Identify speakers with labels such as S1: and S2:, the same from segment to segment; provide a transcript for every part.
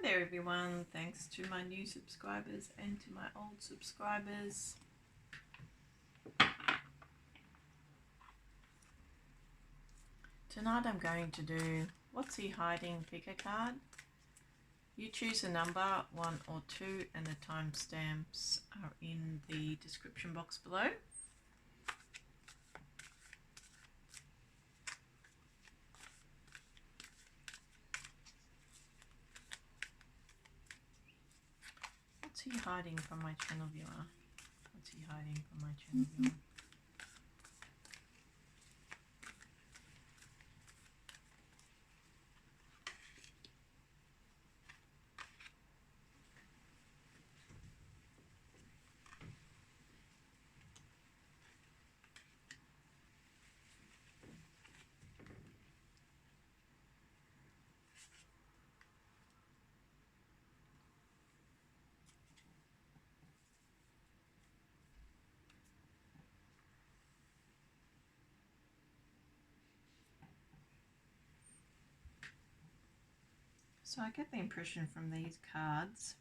S1: there everyone, thanks to my new subscribers and to my old subscribers. Tonight I'm going to do What's He Hiding? Pick a card. You choose a number, 1 or 2, and the timestamps are in the description box below. What's he hiding from my channel viewer? What's he hiding from my channel viewer? So I get the impression from these cards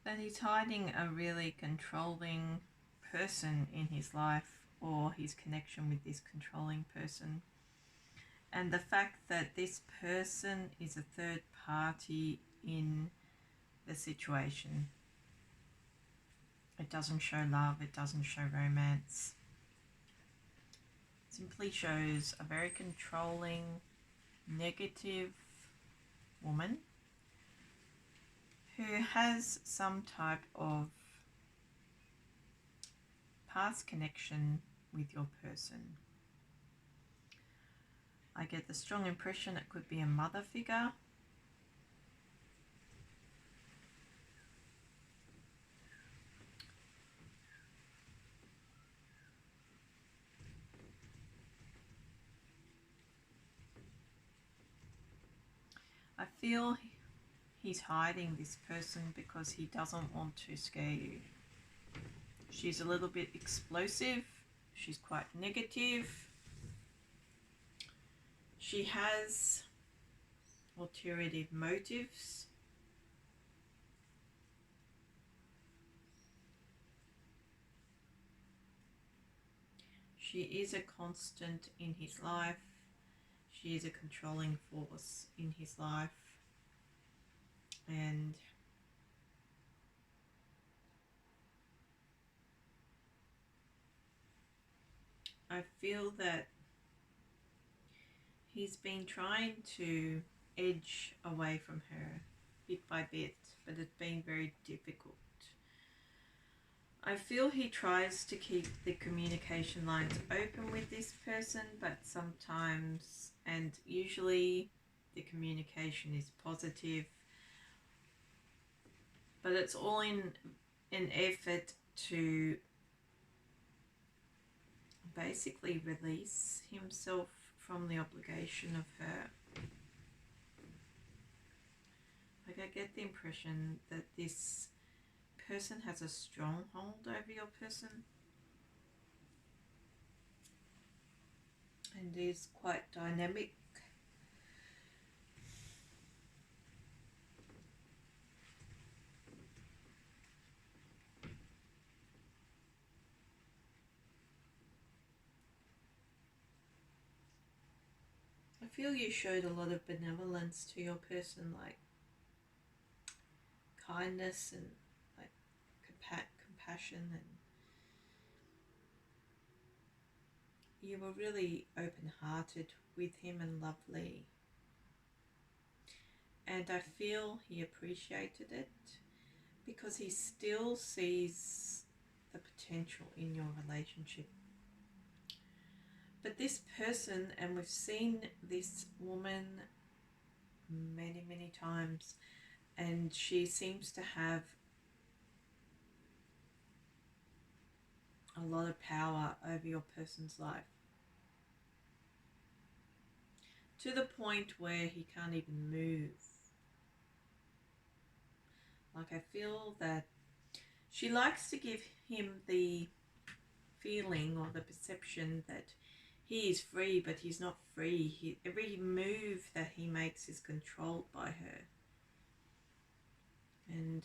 S1: that he's hiding a really controlling person in his life, or his connection with this controlling person. And the fact that this person is a third party in the situation. It doesn't show love, it doesn't show romance. It simply shows a very controlling, negative woman who has some type of past connection with your person. I get the strong impression it could be a mother figure. I feel he's hiding this person because he doesn't want to scare you. She's a little bit explosive. She's quite negative. She has ulterior motives. She is a constant in his life. She is a controlling force in his life. And I feel that he's been trying to edge away from her bit by bit, but it's been very difficult. I feel he tries to keep the communication lines open with this person, but sometimes, and usually, the communication is positive, but it's all in an effort to basically release himself from the obligation of her. Like, I get the impression that this person has a stronghold over your person and is quite dynamic. I feel you showed a lot of benevolence to your person, like kindness and like compassion, and you were really open-hearted with him and lovely. And I feel he appreciated it because he still sees the potential in your relationship. But this person, and we've seen this woman many, many times, and she seems to have a lot of power over your person's life. to the point where he can't even move. Like, I feel that she likes to give him the feeling or the perception that he is free, but he's not free. Every move that he makes is controlled by her. And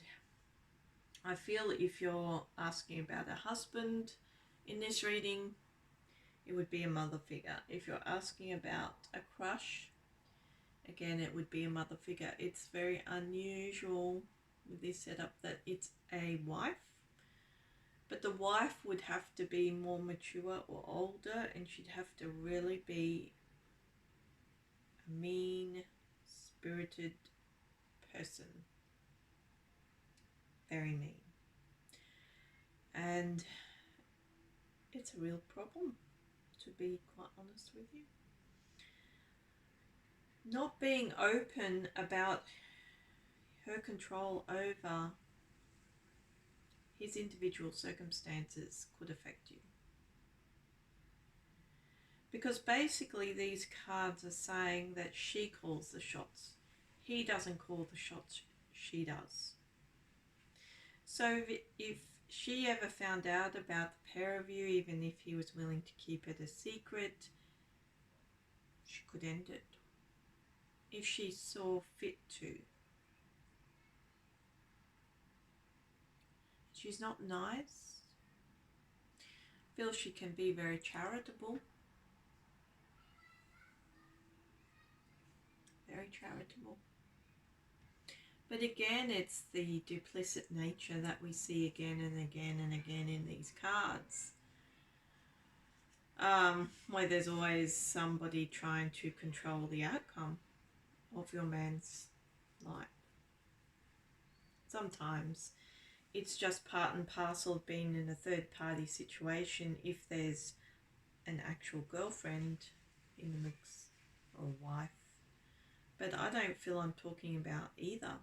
S1: I feel if you're asking about a husband in this reading, it would be a mother figure. If you're asking about a crush, again, it would be a mother figure. It's very unusual with this setup that it's a wife, but the wife would have to be more mature or older, and she'd have to really be a mean-spirited person. Very mean. And it's a real problem, to be quite honest with you. Not being open about her control over his individual circumstances could affect you. Because basically these cards are saying that she calls the shots. He doesn't call the shots, she does. So if she ever found out about the pair of you, even if he was willing to keep it a secret, she could end it if she saw fit to. She's not nice. I feel she can be very charitable. Very charitable. But again, it's the duplicit nature that we see again and again and again in these cards. Where there's always somebody trying to control the outcome of your man's life. Sometimes it's just part and parcel of being in a third party situation if there's an actual girlfriend in the mix or a wife. But I don't feel I'm talking about either.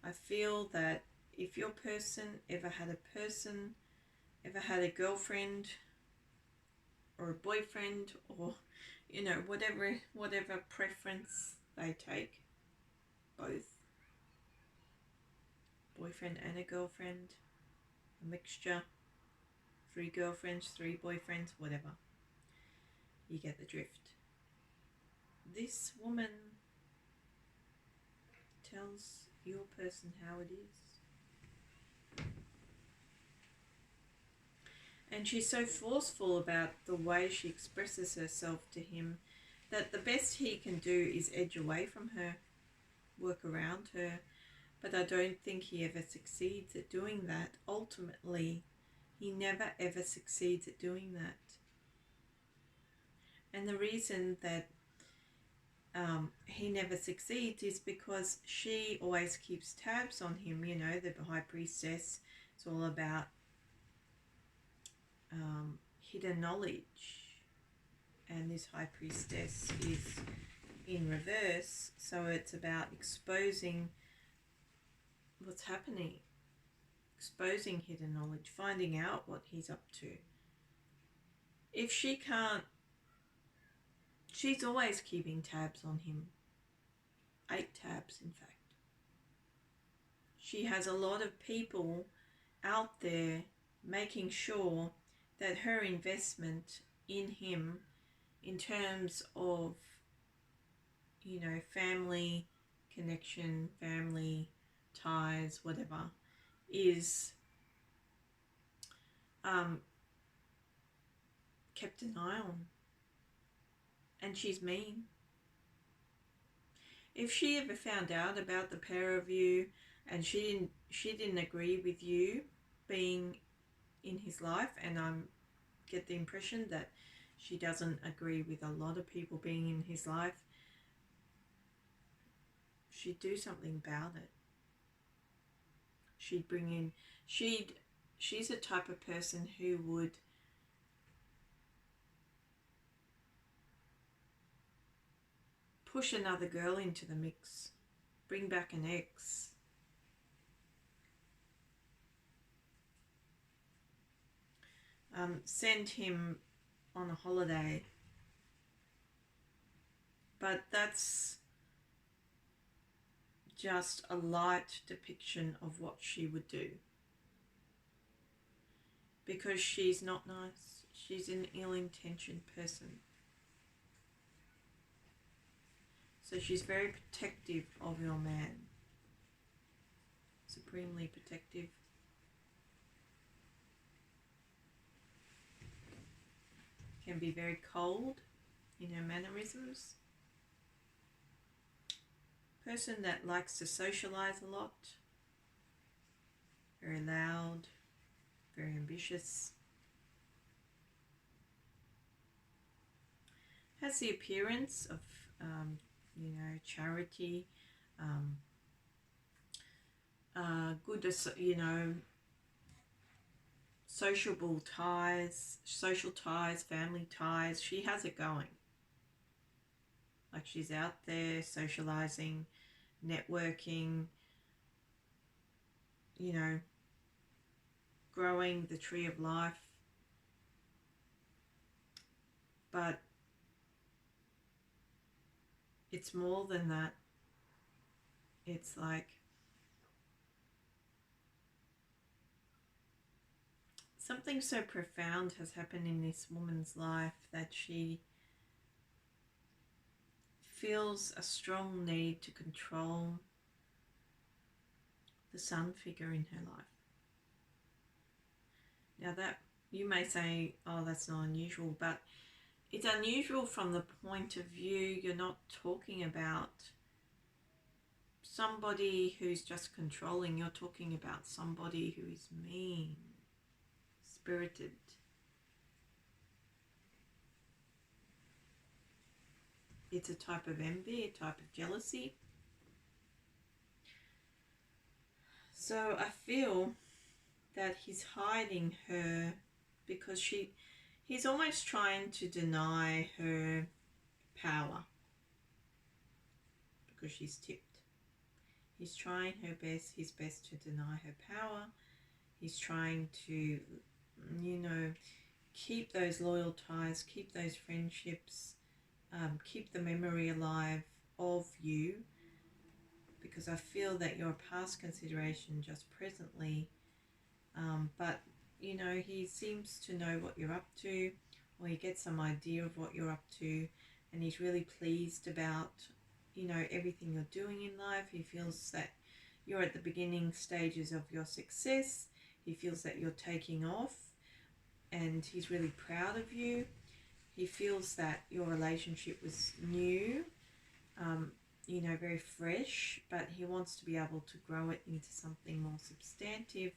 S1: I feel that if your person ever had a girlfriend or a boyfriend, or whatever preference they take, both boyfriend and a girlfriend, a mixture, 3 girlfriends, 3 boyfriends, whatever, you get the drift. This woman tells your person how it is. And she's so forceful about the way she expresses herself to him that the best he can do is edge away from her, work around her. But I don't think he ever succeeds at doing that. Ultimately, he never ever succeeds at doing that. And the reason that he never succeeds is because she always keeps tabs on him. The High Priestess, it's all about hidden knowledge, and this High Priestess is in reverse, so it's about exposing what's happening, exposing hidden knowledge, finding out what he's up to. If she can't, she's always keeping tabs on him. 8 tabs, in fact. She has a lot of people out there making sure that her investment in him, in terms of, family connection, family ties, whatever, is kept an eye on. And she's mean. If she ever found out about the pair of you and she didn't agree with you being in his life, and I get the impression that she doesn't agree with a lot of people being in his life, she'd do something about it. She'd bring in, she's the type of person who would push another girl into the mix, bring back an ex. Send him on a holiday. But that's just a light depiction of what she would do. Because she's not nice. She's an ill-intentioned person. So she's very protective of your man. Supremely protective. Can be very cold in her mannerisms. Person that likes to socialize a lot. Very loud. Very ambitious. Has the appearance of, charity, good, social ties, family ties. She has it going. Like she's out there socializing, networking, growing the tree of life. But it's more than that. It's like something so profound has happened in this woman's life that she feels a strong need to control the sun figure in her life. Now that you may say, oh, that's not unusual, but it's unusual from the point of view you're not talking about somebody who's just controlling. You're talking about somebody who is mean, spirited. It's a type of envy, a type of jealousy. So I feel that he's hiding her because he's almost trying to deny her power because she's tipped. He's trying his best to deny her power. He's trying to, keep those loyal ties, keep those friendships, keep the memory alive of you, because I feel that you're a past consideration just presently. But, he seems to know what you're up to, or he gets some idea of what you're up to, and he's really pleased about, everything you're doing in life. He feels that you're at the beginning stages of your success. He feels that you're taking off, and he's really proud of you. He feels that your relationship was new, very fresh, but he wants to be able to grow it into something more substantive.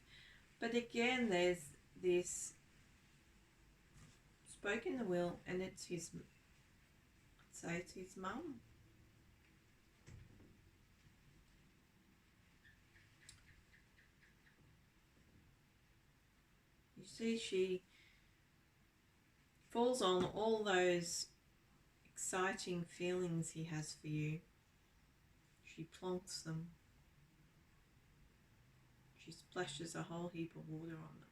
S1: But again, there's this spoke in the will, and it's his mum. You see, she falls on all those exciting feelings he has for you. She plonks them. She splashes a whole heap of water on them.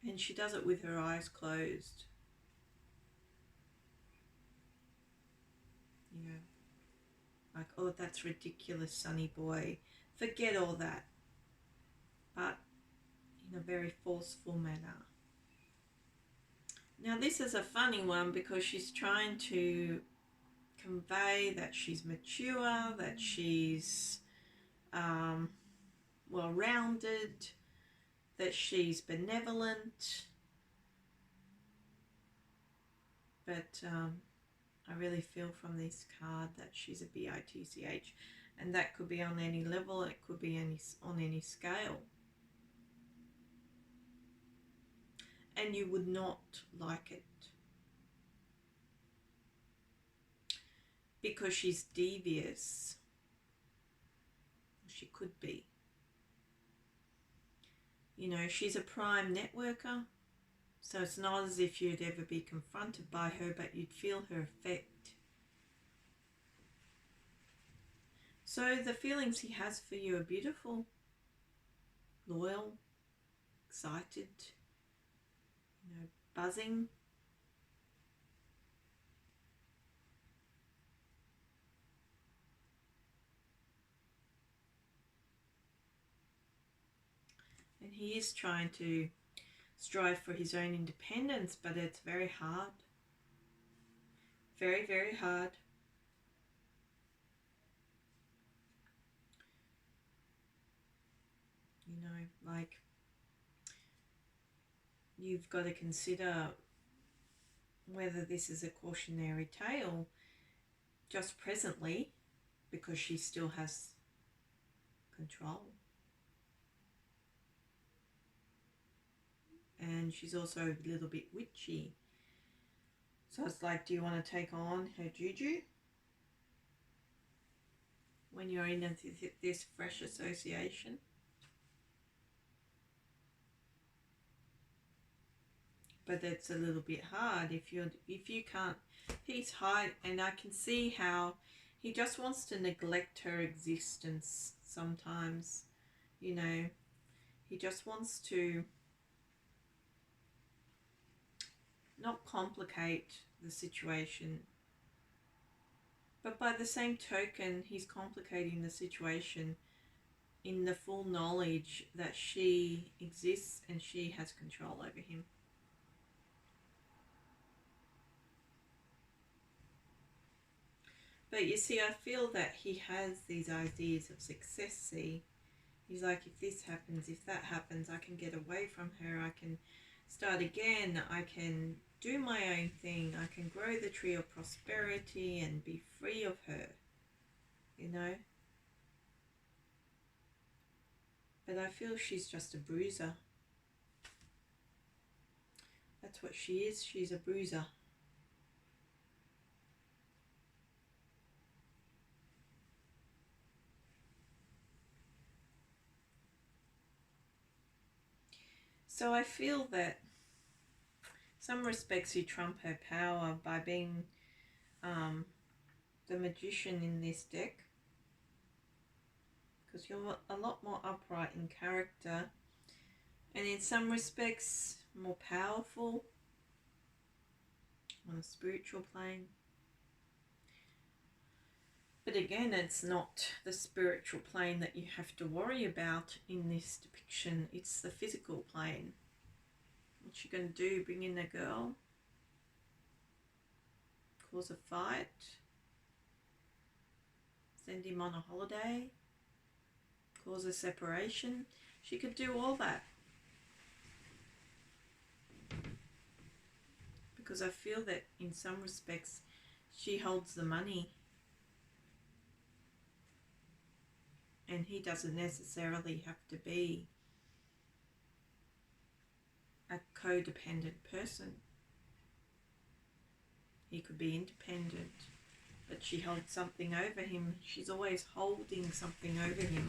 S1: And she does it with her eyes closed. Like, oh, that's ridiculous, sonny boy. Forget all that. But in a very forceful manner. Now, this is a funny one because she's trying to convey that she's mature, that she's well-rounded, that she's benevolent. But I really feel from this card that she's a bitch, and that could be on any level, it could be on any scale. And you would not like it. Because she's devious. She could be. She's a prime networker. So it's not as if you'd ever be confronted by her, but you'd feel her effect. So the feelings he has for you are beautiful, loyal, excited, buzzing. And he is trying to strive for his own independence, but it's very hard. Very, very hard. You know, like, you've got to consider whether this is a cautionary tale just presently, because she still has control. And she's also a little bit witchy. So it's like, do you want to take on her juju when you're in this fresh association? But it's a little bit hard if you can't. He's hide, and I can see how he just wants to neglect her existence sometimes. You know, he just wants to not complicate the situation. But by the same token, he's complicating the situation in the full knowledge that she exists and she has control over him. But you see, I feel that he has these ideas of success. See, he's like, if this happens, if that happens, I can get away from her, I can start again, I can do my own thing, I can grow the tree of prosperity and be free of her, you know. But I feel she's just a bruiser. That's what she is. She's a bruiser. So I feel that some respects you trump her power by being the magician in this deck, because you're a lot more upright in character and in some respects more powerful on a spiritual plane. But again, it's not the spiritual plane that you have to worry about in this depiction. It's the physical plane. What's she going to do? Bring in a girl? Cause a fight? Send him on a holiday? Cause a separation? She could do all that. Because I feel that in some respects she holds the money. And he doesn't necessarily have to be a codependent person. He could be independent, but she holds something over him. She's always holding something over him.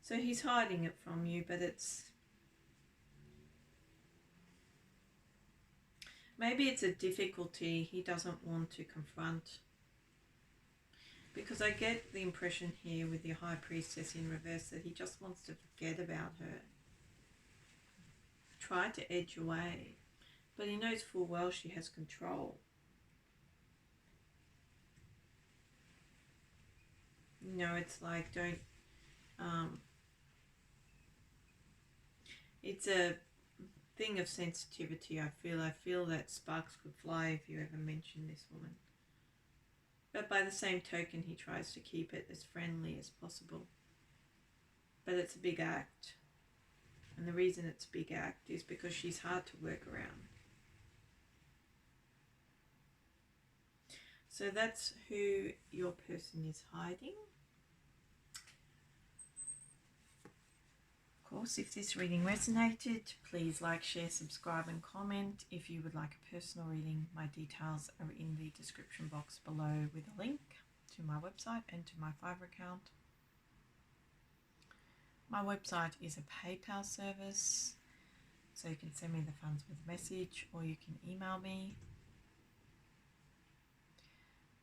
S1: So he's hiding it from you, but maybe it's a difficulty he doesn't want to confront. Because I get the impression here with the High Priestess in reverse that he just wants to forget about her. Try to edge away. But he knows full well she has control. You know, it's like, don't... it's a thing of sensitivity, I feel. I feel that sparks could fly if you ever mention this woman. But by the same token, he tries to keep it as friendly as possible. But it's a big act. And the reason it's a big act is because she's hard to work around. So that's who your person is hiding. Of course, if this reading resonated, please like, share, subscribe and comment. If you would like a personal reading, my details are in the description box below with a link to my website and to my Fiverr account. My website is a PayPal service, so you can send me the funds with a message or you can email me.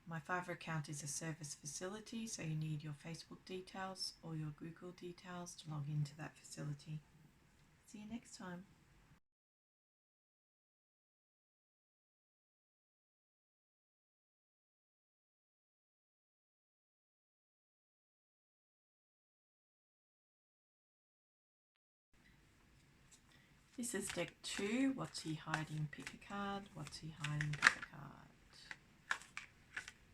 S1: My Fiverr account is a service facility, so you need your Facebook details or your Google details to log into that facility. See you next time. This is deck 2. What's he hiding? Pick a card. What's he hiding? Pick a card.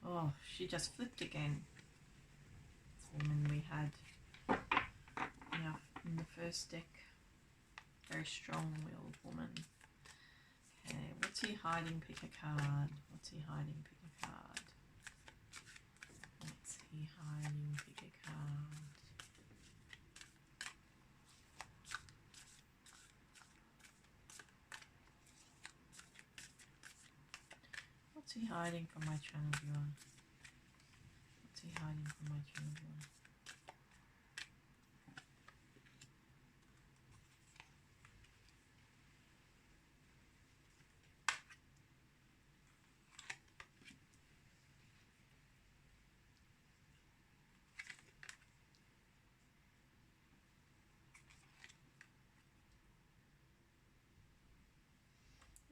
S1: Oh, she just flipped again. This woman we had in the first deck. Very strong-willed woman. Okay, what's he hiding? Pick a card. What's he hiding? Pick a card. What's he hiding? Pick a card. What's he hiding from my channel viewer? What's he hiding from my channel viewer?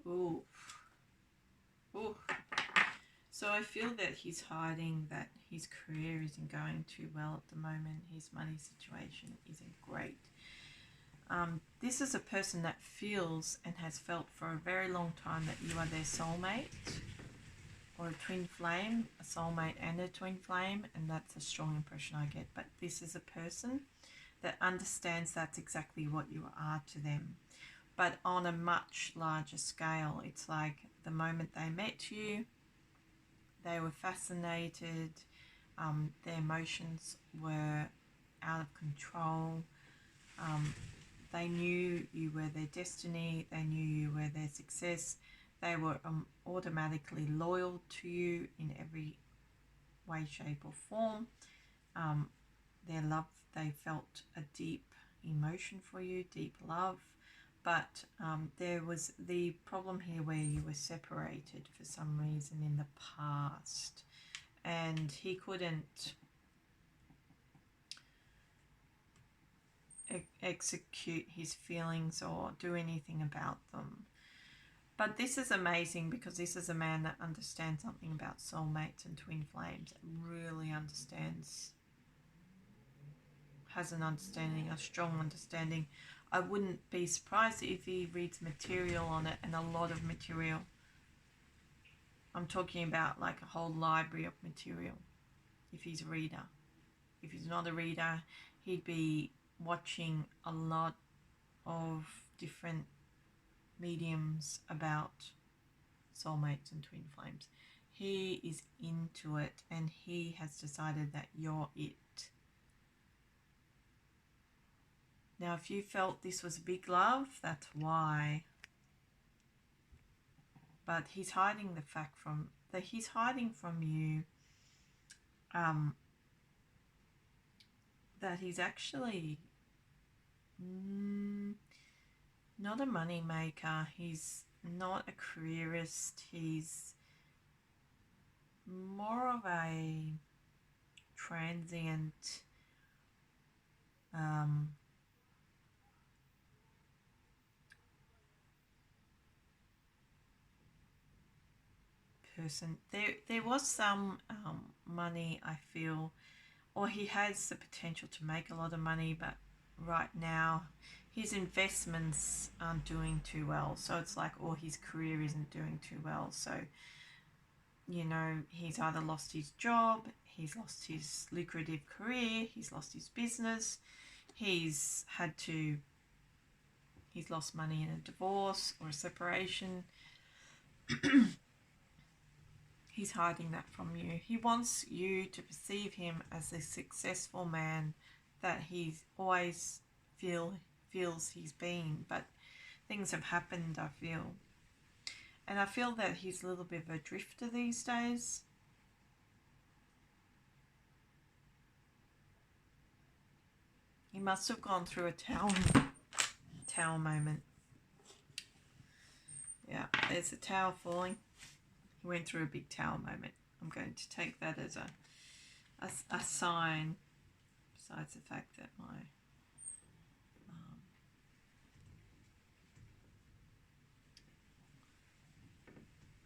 S1: Ooh. Ooh. So I feel that he's hiding that his career isn't going too well at the moment. His money situation isn't great. This is a person that feels and has felt for a very long time that you are their soulmate or a twin flame, a soulmate and a twin flame, and that's a strong impression I get. But this is a person that understands that's exactly what you are to them, but on a much larger scale. It's like the moment they met you, they were fascinated, their emotions were out of control, they knew you were their destiny, they knew you were their success, they were automatically loyal to you in every way, shape or form. Their love, they felt a deep emotion for you, deep love, but there was the problem here where you were separated for some reason in the past, and he couldn't execute his feelings or do anything about them. But this is amazing because this is a man that understands something about soulmates and twin flames, really understands, has an understanding, a strong understanding. I wouldn't be surprised if he reads material on it, and a lot of material. I'm talking about like a whole library of material if he's a reader. If he's not a reader, he'd be watching a lot of different mediums about soulmates and twin flames. He is into it, and he has decided that you're it. Now, if you felt this was a big love, that's why. But he's hiding the fact from that he's hiding from you that he's actually not a money maker. He's not a careerist. He's more of a transient person. There was some money, I feel, or he has the potential to make a lot of money, but right now his investments aren't doing too well. So it's like, or his career isn't doing too well. So, you know, he's either lost his job, he's lost his lucrative career, he's lost his business, he's lost money in a divorce or a separation. He's hiding that from you. He wants you to perceive him as a successful man that he's always feels he's been, but things have happened, I feel. And I feel that he's a little bit of a drifter these days. He must have gone through a tower moment. Yeah, there's a tower falling. He went through a big tower moment. I'm going to take that as a sign, besides the fact that my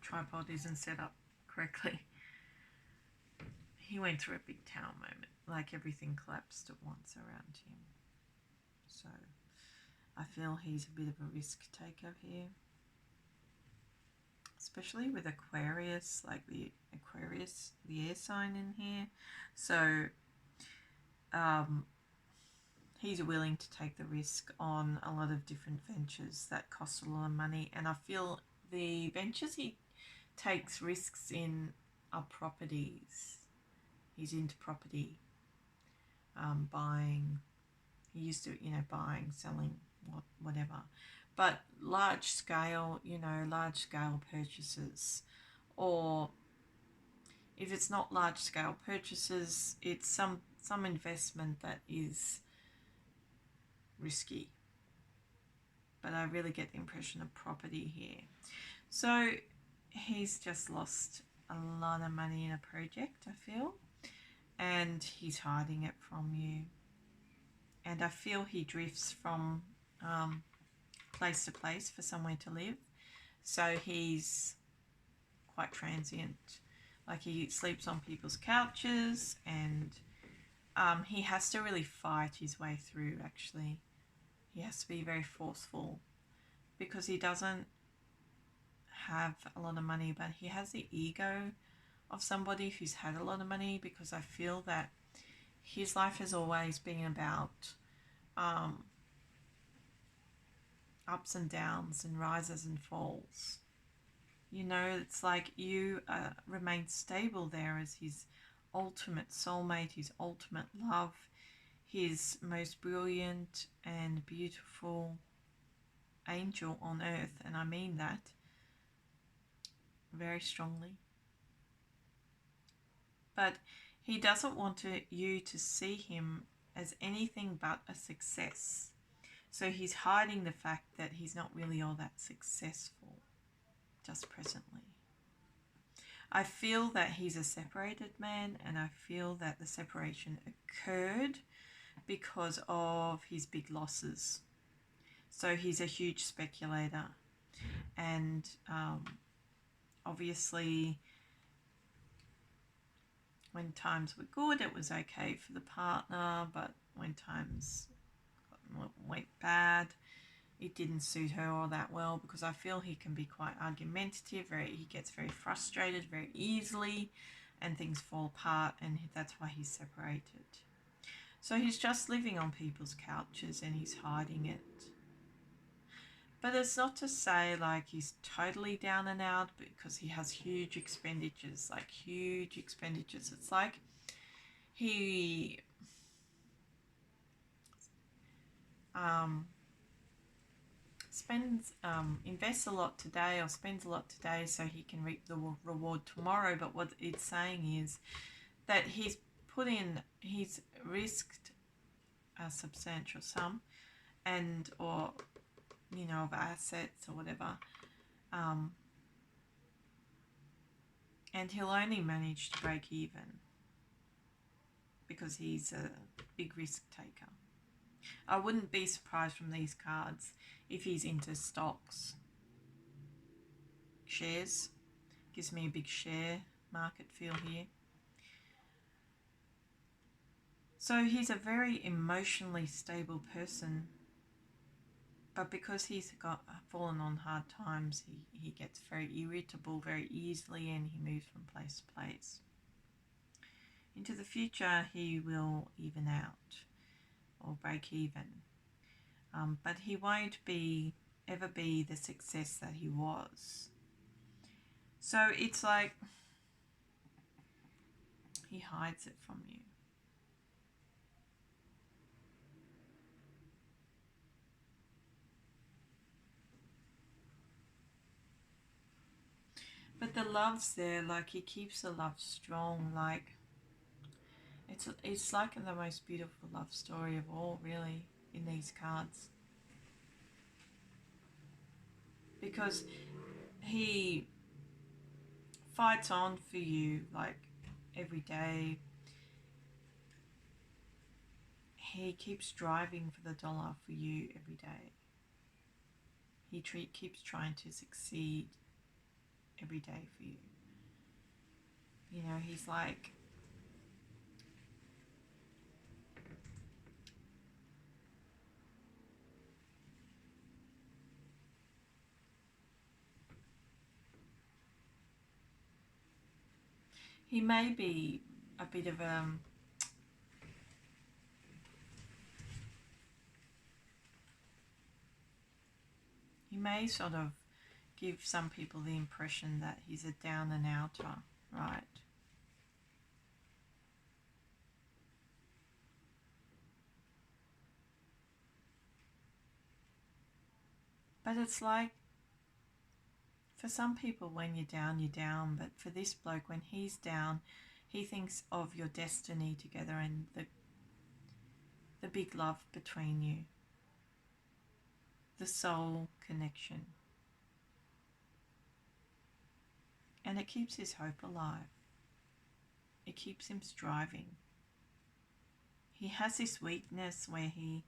S1: tripod isn't set up correctly. He went through a big tower moment, like everything collapsed at once around him. So I feel he's a bit of a risk taker here, especially with Aquarius, like the Aquarius, the air sign in here. So he's willing to take the risk on a lot of different ventures that cost a lot of money, and I feel the ventures he takes risks in are properties. He's into property, buying. He used to, buying, selling, whatever. But large scale, large scale purchases. Or if it's not large scale purchases, it's some investment that is risky. But I really get the impression of property here. So he's just lost a lot of money in a project, I feel. And he's hiding it from you. And I feel he drifts from place to place for somewhere to live. So he's quite transient. Like he sleeps on people's couches, and he has to really fight his way through, actually. He has to be very forceful because he doesn't have a lot of money, but he has the ego of somebody who's had a lot of money, because I feel that his life has always been about ups and downs and rises and falls. It's like you remain stable there as his ultimate soulmate, his ultimate love, his most brilliant and beautiful angel on earth, and I mean that very strongly. But he doesn't want you to see him as anything but a success. So he's hiding the fact that he's not really all that successful just presently. I feel that he's a separated man, and I feel that the separation occurred because of his big losses. So he's a huge speculator, and obviously when times were good it was okay for the partner, but when times went bad it didn't suit her all that well, because I feel he can be quite argumentative, he gets very frustrated very easily, and things fall apart, and that's why he's separated. So he's just living on people's couches and he's hiding it. But it's not to say like he's totally down and out, because he has huge expenditures. It's like he invests a lot today, or spends a lot today, so he can reap the reward tomorrow. But what it's saying is that he's risked a substantial sum, or of assets or whatever, and he'll only manage to break even because he's a big risk taker. I wouldn't be surprised from these cards if he's into stocks, shares. Gives me a big share market feel here. So he's a very emotionally stable person, but because he's fallen on hard times, he gets very irritable very easily, and he moves from place to place. Into the future he will even out or break even, but he won't ever be the success that he was. So it's like he hides it from you. But the love's there, like he keeps the love strong, like it's like the most beautiful love story of all, really, in these cards. Because he fights on for you, like every day. He keeps driving for the dollar for you every day. He keeps trying to succeed every day for you. He's like he may be a bit of he may sort of give some people the impression that he's a down and outer, right? But it's like, for some people, when you're down, you're down. But for this bloke, when he's down, he thinks of your destiny together and the big love between you, the soul connection. And it keeps his hope alive. It keeps him striving. He has this weakness where he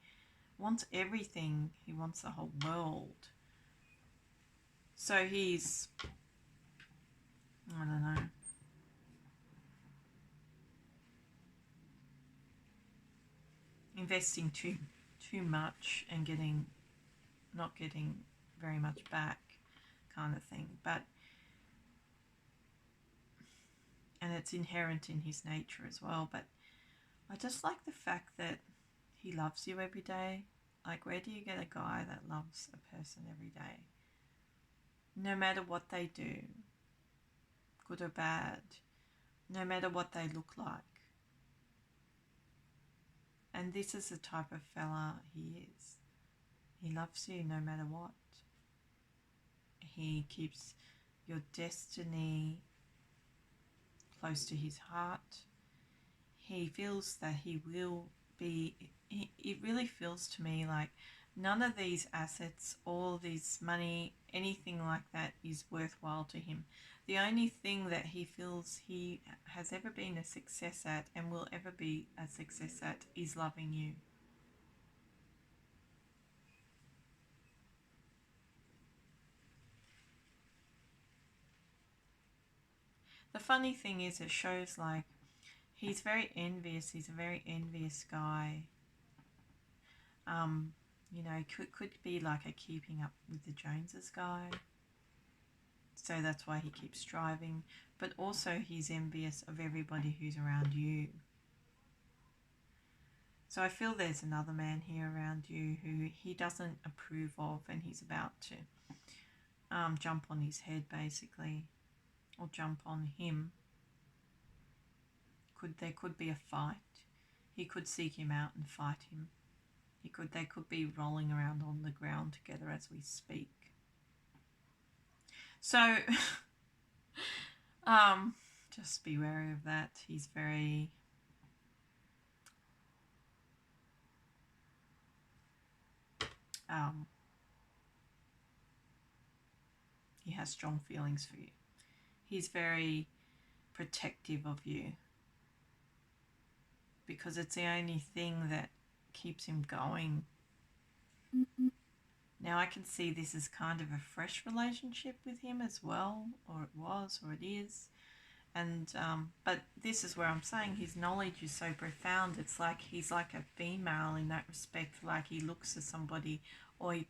S1: wants everything. He wants the whole world. So he's, I don't know, investing too much and not getting very much back, kind of thing. And it's inherent in his nature as well. But I just like the fact that he loves you every day. Like, where do you get a guy that loves a person every day? No matter what they do, good or bad, no matter what they look like. And this is the type of fella he is. He loves you no matter what. He keeps your destiny close to his heart. He feels that he will be, it really feels to me like none of these assets, all this money, anything like that is worthwhile to him. The only thing that he feels he has ever been a success at and will ever be a success at is loving you. The funny thing is, it shows like he's very envious. He's a very envious guy. You know, could be like a keeping up with the Joneses guy. So that's why he keeps striving. But also he's envious of everybody who's around you. So I feel there's another man here around you who he doesn't approve of, and he's about to jump on his head, basically, or jump on him. There could be a fight. He could seek him out and fight him. They could be rolling around on the ground together as we speak. So just be wary of that. He's very he has strong feelings for you. He's very protective of you because it's the only thing that keeps him going. Now I can see this is kind of a fresh relationship with him as well, or it was, or it is. And but this is where I'm saying his knowledge is so profound. It's like he's like a female in that respect. Like he looks at somebody, or he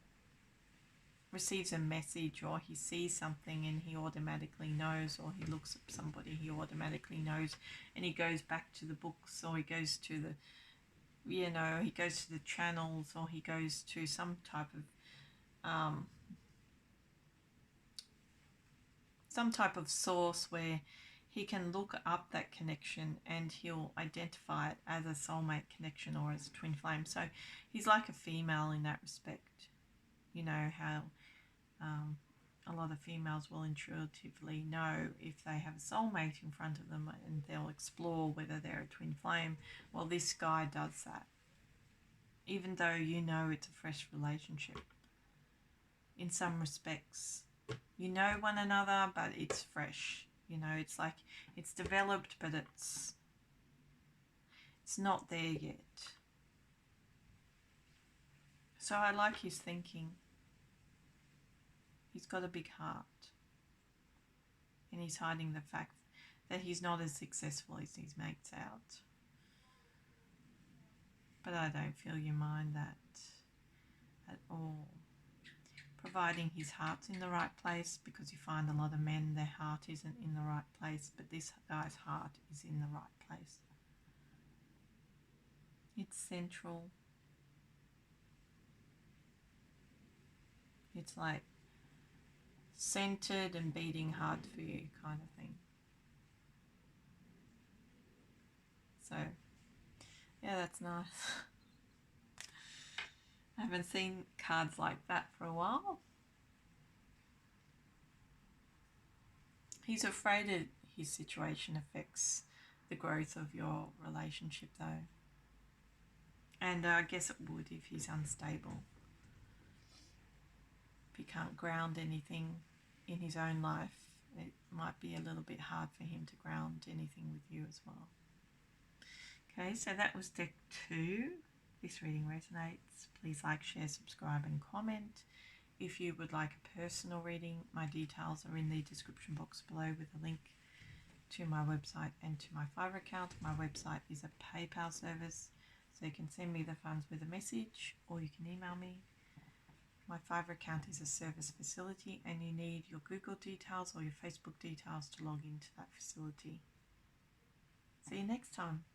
S1: receives a message, or he sees something and he automatically knows, or he looks at somebody, he automatically knows, and he goes back to the books, or he goes to the, you know, he goes to the channels, or he goes to some type of source where he can look up that connection and he'll identify it as a soulmate connection or as a twin flame. So he's like a female in that respect. You know how a lot of females will intuitively know if they have a soulmate in front of them, and they'll explore whether they're a twin flame. Well, this guy does that, even though you know it's a fresh relationship. In some respects, you know one another, but it's fresh. You know, it's like it's developed, but it's not there yet. So I like his thinking. He's got a big heart, and he's hiding the fact that he's not as successful as he makes out. But I don't feel you mind that at all. providing his heart's in the right place, because you find a lot of men, their heart isn't in the right place, but this guy's heart is in the right place. It's central. It's like centered and beating hard for you kind of thing. So, yeah, that's nice. I haven't seen cards like that for a while. He's afraid that his situation affects the growth of your relationship, though. And I guess it would if he's unstable. If he can't ground anything in his own life, it might be a little bit hard for him to ground anything with you as well. Okay, so that was deck 2. This reading resonates. Please like, share, subscribe and comment. If you would like a personal reading, my details are in the description box below with a link to my website and to my Fiverr account. My website is a PayPal service, so you can send me the funds with a message or you can email me. My Fiverr account is a service facility and you need your Google details or your Facebook details to log into that facility. See you next time.